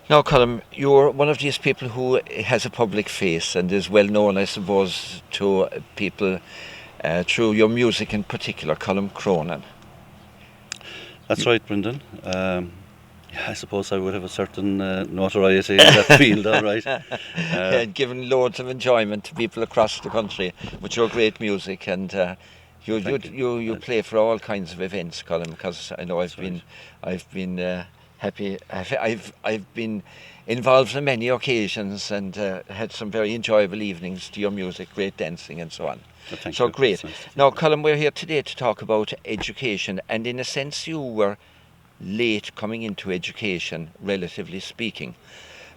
Now, Colm, you're one of these people who has a public face and is well known, I suppose, to people through your music in particular, Colm Cronin. That's right, Brendan. Yeah, I suppose I would have a certain notoriety in that field, all right. Uh, Given loads of enjoyment to people across the country with your great music, and Thank you. you play for all kinds of events, Colm. Because I know That's right. I've been happy. I've been involved on many occasions and had some very enjoyable evenings to your music, great dancing and so on. Thank So you. great. It's nice to Now, think. Colm, we're here today to talk about education, and in a sense, you were late coming into education, relatively speaking.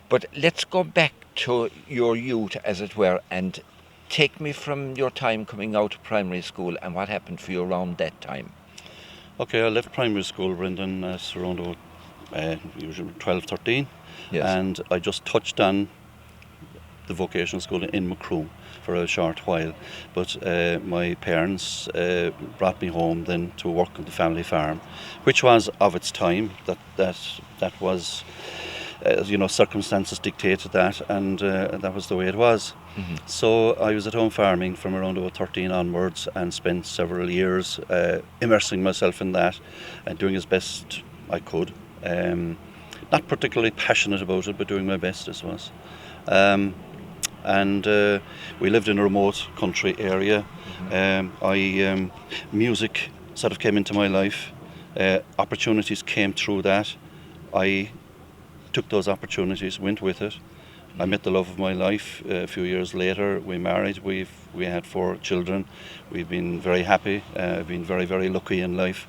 But let's go back to your youth, as it were, and take me from your time coming out of primary school and what happened for you around that time. Okay, I left primary school, Brendan, around usually 12, 13, Yes. and I just touched on the vocational school in Macroom for a short while. But my parents brought me home then to work on the family farm, which was of its time. That was, circumstances dictated that, and that was the way it was. Mm-hmm. So I was at home farming from around about 13 onwards and spent several years immersing myself in that and doing as best I could. Not particularly passionate about it, but doing my best, I suppose. And we lived in a remote country area. Music sort of came into my life. Opportunities came through that. I took those opportunities, went with it. I met the love of my life. A few years later, we married. We had 4 children. We've been very happy. Been very, very lucky in life,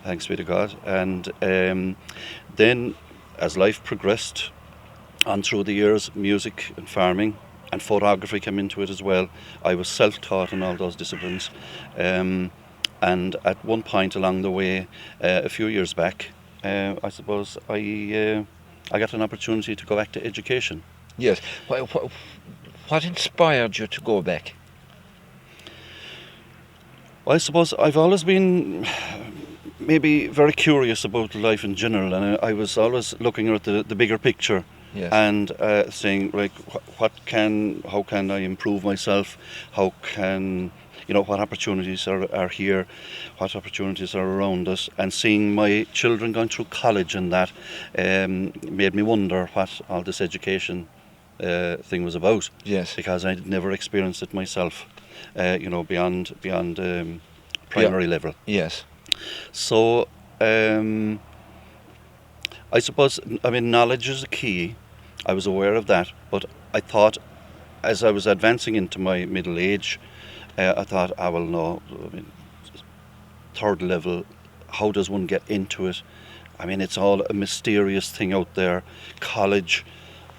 thanks be to God. And then, as life progressed on through the years, music and farming and photography came into it as well. I was self-taught in all those disciplines. And at one point along the way, a few years back, I suppose I got an opportunity to go back to education. Yes. What inspired you to go back? Well, I suppose I've always been maybe very curious about life in general, and I was always looking at the bigger picture. Yes. And saying, like, how can I improve myself? How can, what opportunities are here? What opportunities are around us? And seeing my children going through college and that made me wonder what all this education thing was about. Yes. Because I'd never experienced it myself, beyond primary level. Yes. So I suppose, knowledge is a key. I was aware of that, but I thought, as I was advancing into my middle age, I thought, well, no, third level, how does one get into it? It's all a mysterious thing out there. College,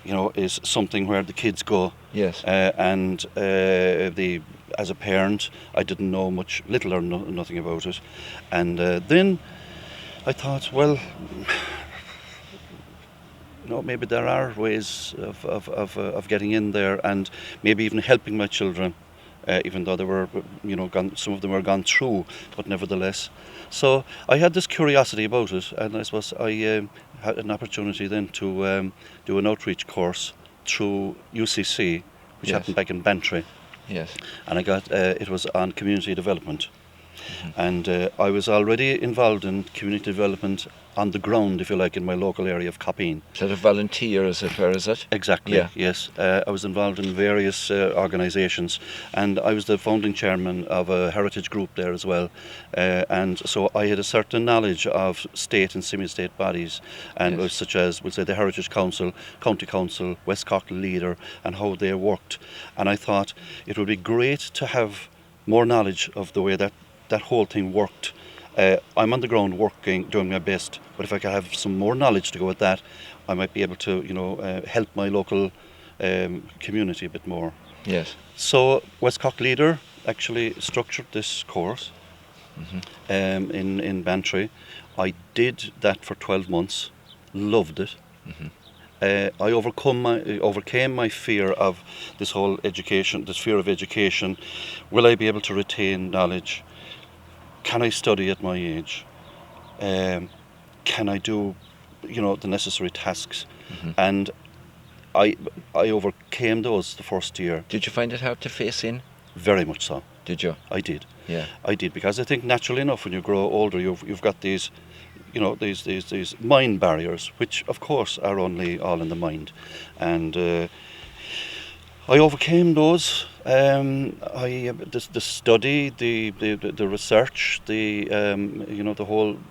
is something where the kids go. Yes. And as a parent, I didn't know little or nothing about it. And then I thought, well, maybe there are ways of getting in there and maybe even helping my children, even though they were, some of them were gone through, but nevertheless. So I had this curiosity about it, and I suppose I had an opportunity then to do an outreach course through UCC, which Yes. happened back in Bantry, Yes. and it was on community development. And I was already involved in community development on the ground, if you like, in my local area of Coppeen. Sort of volunteer, as it were, is it? Exactly, Yeah. yes. I was involved in various organisations, and I was the founding chairman of a heritage group there as well. And so I had a certain knowledge of state and semi-state bodies, and Yes. such as, we'll say, the Heritage Council, County Council, West Cork Leader, and how they worked. And I thought it would be great to have more knowledge of the way that whole thing worked. I'm on the ground working, doing my best, but if I could have some more knowledge to go with that, I might be able to, help my local community a bit more. Yes. So West Cork Leader actually structured this course in Bantry. I did that for 12 months, loved it. I overcame my fear of this whole education, this fear of education. Will I be able to retain knowledge? Can I study at my age? Can I do the necessary tasks, and I overcame those the first year. Did you find it hard to face in? Very much so. Did you? I did. Yeah. I did, because I think naturally enough, when you grow older, you've got these, these mind barriers, which of course are only all in the mind, and I overcame those. The study, the research, the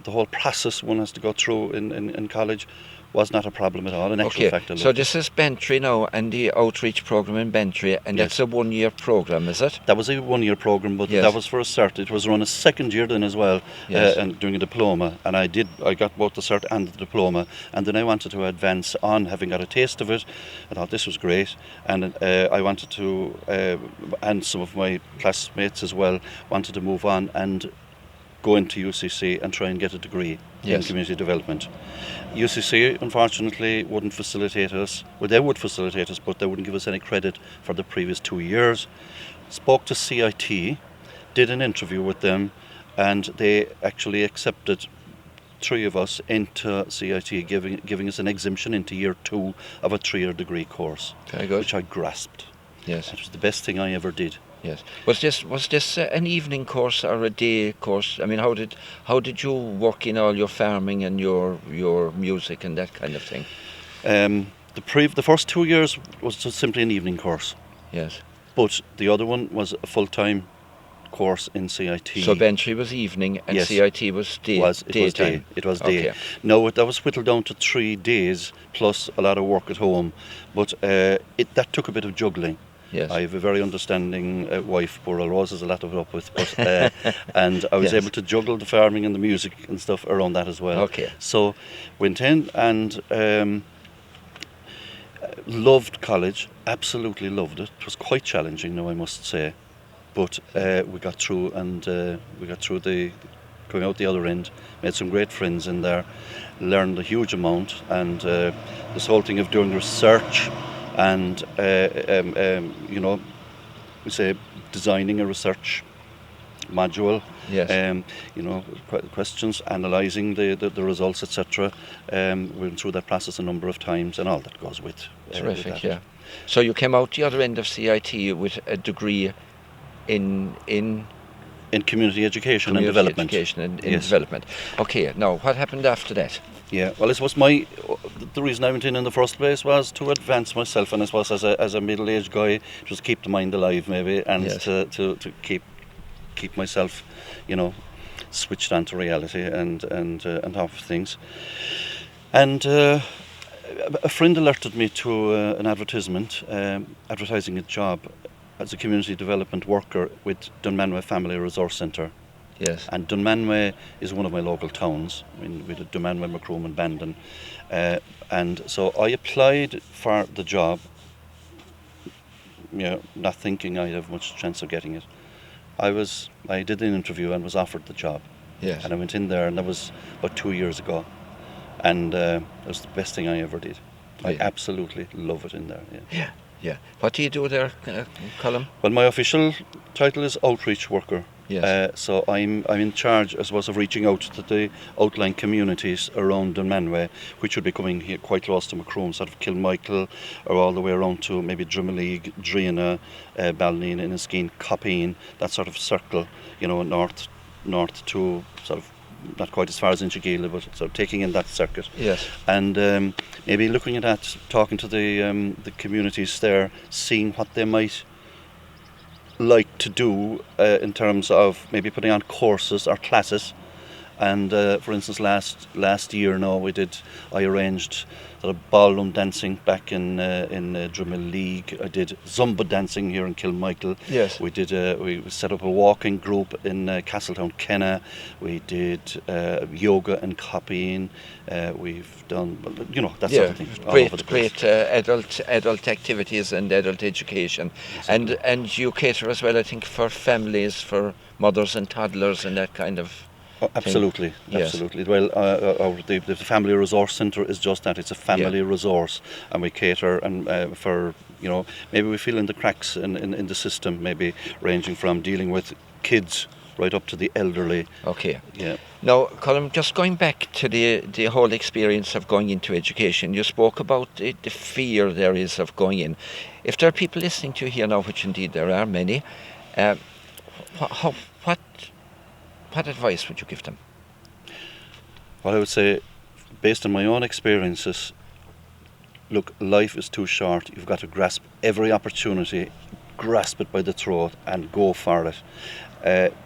whole process one has to go through in college was not a problem at all. In actual fact, I so loved this is Bantry now, and the outreach program in Bantry, and Yes. that's a 1-year program, is it? That was a 1-year program, but Yes. that was for a cert. It was run a second year then as well, Yes. and doing a diploma. And I got both the cert and the diploma. And then I wanted to advance on, having got a taste of it. I thought this was great, and I wanted to, and some of my classmates as well, wanted to move on and go into UCC and try and get a degree in Yes. community development. UCC, unfortunately, wouldn't facilitate us. Well, they would facilitate us, but they wouldn't give us any credit for the previous 2 years. Spoke to CIT, did an interview with them, and they actually accepted 3 of us into CIT, giving us an exemption into year 2 of a 3-year degree course, Very good. which I grasped. Yes. It was the best thing I ever did. Yes. Was this an evening course or a day course? I mean, how did you work in all your farming and your music and that kind of thing? The first 2 years was just simply an evening course, Yes. but the other one was a full-time course in CIT. So Bantry was evening and Yes. CIT was It was day. daytime. It was day. Okay. No, that was whittled down to 3 days plus a lot of work at home, but that took a bit of juggling. Yes. I have a very understanding wife, poor old Rose has a lot to put up with, but, and I was Yes. able to juggle the farming and the music and stuff around that as well. Okay. So went in and loved college, absolutely loved it. It was quite challenging now, I must say, but we got through, and we got through going out the other end, made some great friends in there, learned a huge amount, and this whole thing of doing research and we say designing a research module, Yes. questions, analysing the results, etc. We went through that process a number of times, and all that goes with Terrific. that. Yeah. So you came out the other end of CIT with a degree in In community education and community development. education and in Yes. development. Okay. Now, what happened after that? Yeah, well, I suppose the reason I went in the first place was to advance myself, and I suppose as a middle-aged guy, just keep the mind alive maybe, and Yes. to keep myself, switched on to reality and half things. And a friend alerted me to an advertisement advertising a job as a community development worker with Dunmanway Family Resource Centre. Yes. And Dunmanway is one of my local towns. I mean, we did Dunmanway, Macroom and Bandon. And so I applied for the job, not thinking I'd have much chance of getting it. I did an interview and was offered the job. Yes. And I went in there, and that was about 2 years ago. And it was the best thing I ever did. I Yeah. absolutely love it in there. Yeah. Yeah. Yeah. What do you do there, Colm? Well, my official title is outreach worker. Yes. So I'm in charge, I suppose, of reaching out to the outlying communities around Dunmanway, which would be coming here quite close to Macroom, sort of Kilmichael, or all the way around to maybe Drimoleague, Drina, Ballineen, Inniskeen, Coppeen, that sort of circle, north to sort of not quite as far as Inchigeela, but sort of taking in that circuit. Yes. And maybe looking at that, talking to the communities there, seeing what they might like to do in terms of maybe putting on courses or classes. And for instance, last year now I arranged sort of ballroom dancing back in Drimoleague. I did Zumba dancing here in Kilmichael. Yes. We set up a walking group in Castletown, Kenna. We did yoga in Coppeen. We've done that sort of thing. all over the place. Great adult activities and adult education, Exactly. and you cater as well, I think, for families, for mothers and toddlers and that kind of. Oh, absolutely, Yes. absolutely. Well, the Family Resource Centre is just that. It's a family resource, and we cater and for maybe we fill in the cracks in the system, maybe ranging from dealing with kids right up to the elderly. Okay. Yeah. Now, Colin, just going back to the whole experience of going into education, you spoke about the fear there is of going in. If there are people listening to you here now, which indeed there are many, uh, how, what advice would you give them? Well, I would say, based on my own experiences, look, life is too short. You've got to grasp every opportunity, grasp it by the throat, and go for it.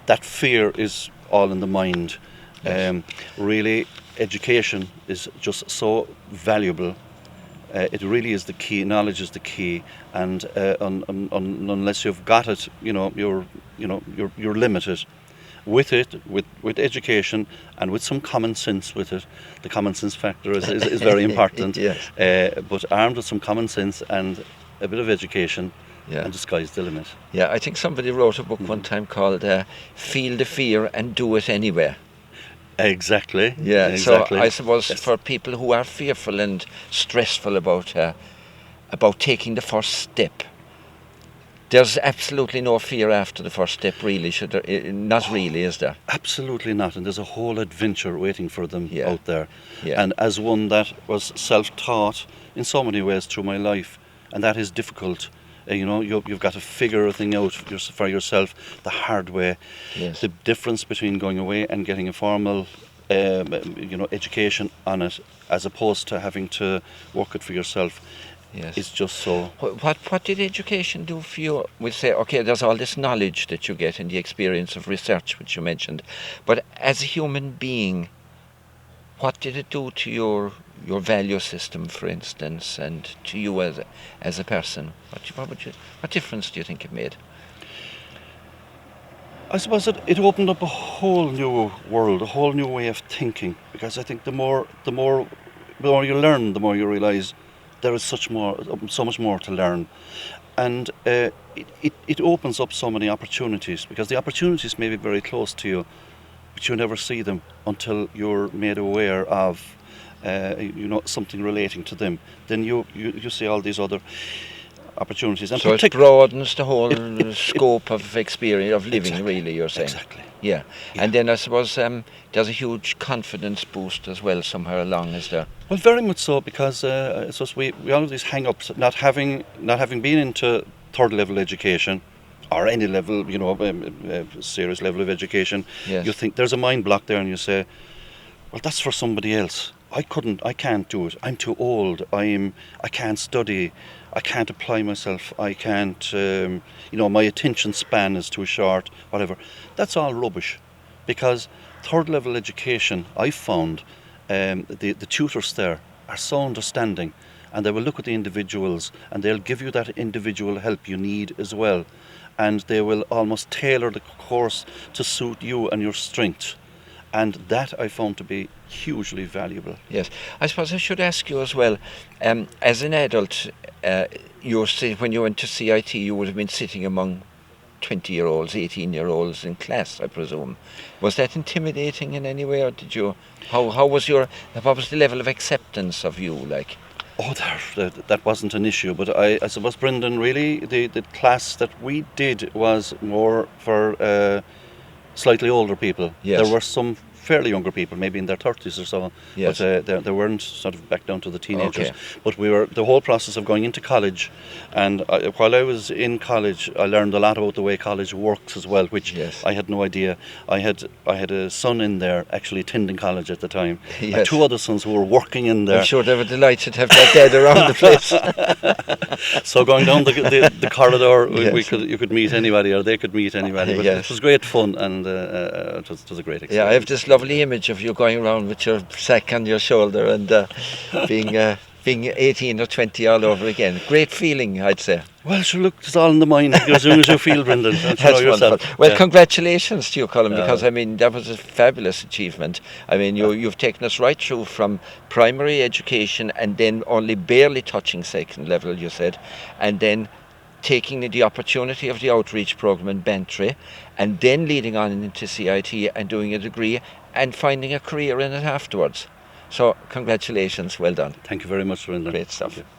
That fear is all in the mind. Yes. Really, education is just so valuable. It really is the key. Knowledge is the key, and unless you've got it, you're limited. With it, with education, and with some common sense with it, the common sense factor is very important. Yes. But armed with some common sense and a bit of education, Yeah. and the sky's the limit. Yeah, I think somebody wrote a book one time called "Feel the Fear and Do It Anyway." Exactly. Yeah. Exactly. So I suppose Yes. for people who are fearful and stressful about taking the first step, there's absolutely no fear after the first step, really. Should there? Not really, is there? Absolutely not, and there's a whole adventure waiting for them Yeah. out there. Yeah. And as one that was self-taught in so many ways through my life, and that is difficult. You've got to figure a thing out for yourself the hard way. Yes. The difference between going away and getting a formal, education on it, as opposed to having to work it for yourself, Yes. is just so. What did education do for you? We say, okay, there's all this knowledge that you get and the experience of research, which you mentioned, but as a human being, what did it do to your value system, for instance, and to you as a person? What difference do you think it made? I suppose it opened up a whole new world, a whole new way of thinking. Because I think the more you learn, the more you realise there is so much more to learn, and it opens up so many opportunities. Because the opportunities may be very close to you, but you never see them until you're made aware of, something relating to them. Then you see all these other opportunities. And So it broadens the whole scope of experience of living, Exactly. really, you're saying. Exactly. Yeah. Yeah. And then I suppose there's a huge confidence boost as well somewhere along, is there? Well, very much so, because I suppose we all have these hang-ups, not having been into third level education, or any level, serious level of education. Yes. You think there's a mind block there, and you say, well, that's for somebody else. I can't do it. I'm too old. I can't study. I can't apply myself. I can't, my attention span is too short, whatever. That's all rubbish, because third level education, I found, the tutors there are so understanding, and they will look at the individuals, and they'll give you that individual help you need as well, and they will almost tailor the course to suit you and your strength. And that I found to be hugely valuable. Yes. I suppose I should ask you as well, as an adult, when you went to CIT, you would have been sitting among 20-year-olds, 18-year-olds in class, I presume. Was that intimidating in any way, or did you? What was the level of acceptance of you like? Oh, that wasn't an issue, but I suppose, Brendan, really, the class that we did was more for slightly older people. Yes. There were some fairly younger people, maybe in their 30s or so, Yes. but they weren't sort of back down to the teenagers. Okay. But the whole process of going into college, and while I was in college, I learned a lot about the way college works as well, which Yes. I had no idea. I had a son in there actually attending college at the time, and Yes. two other sons who were working in there. I'm sure they were delighted to have that dad around the place. So going down the corridor, Yes. you could meet anybody, or they could meet anybody. But Yes. it was great fun, and it was a great experience. Yeah, I have this lovely image of you going around with your sack on your shoulder and being 18 or 20 all over again. Great feeling, I'd say. Well, sure, look, it's all in the mind. As soon as you feel, Brendan, don't you know That's yourself. wonderful. Well, Yeah. congratulations to you, Colin, because I mean that was a fabulous achievement. I mean you've taken us right through from primary education and then only barely touching second level, you said, and then taking the opportunity of the outreach program in Bantry, and then leading on into CIT and doing a degree and finding a career in it afterwards. So congratulations, well done. Thank you very much, Brendan. Great stuff. Thank you.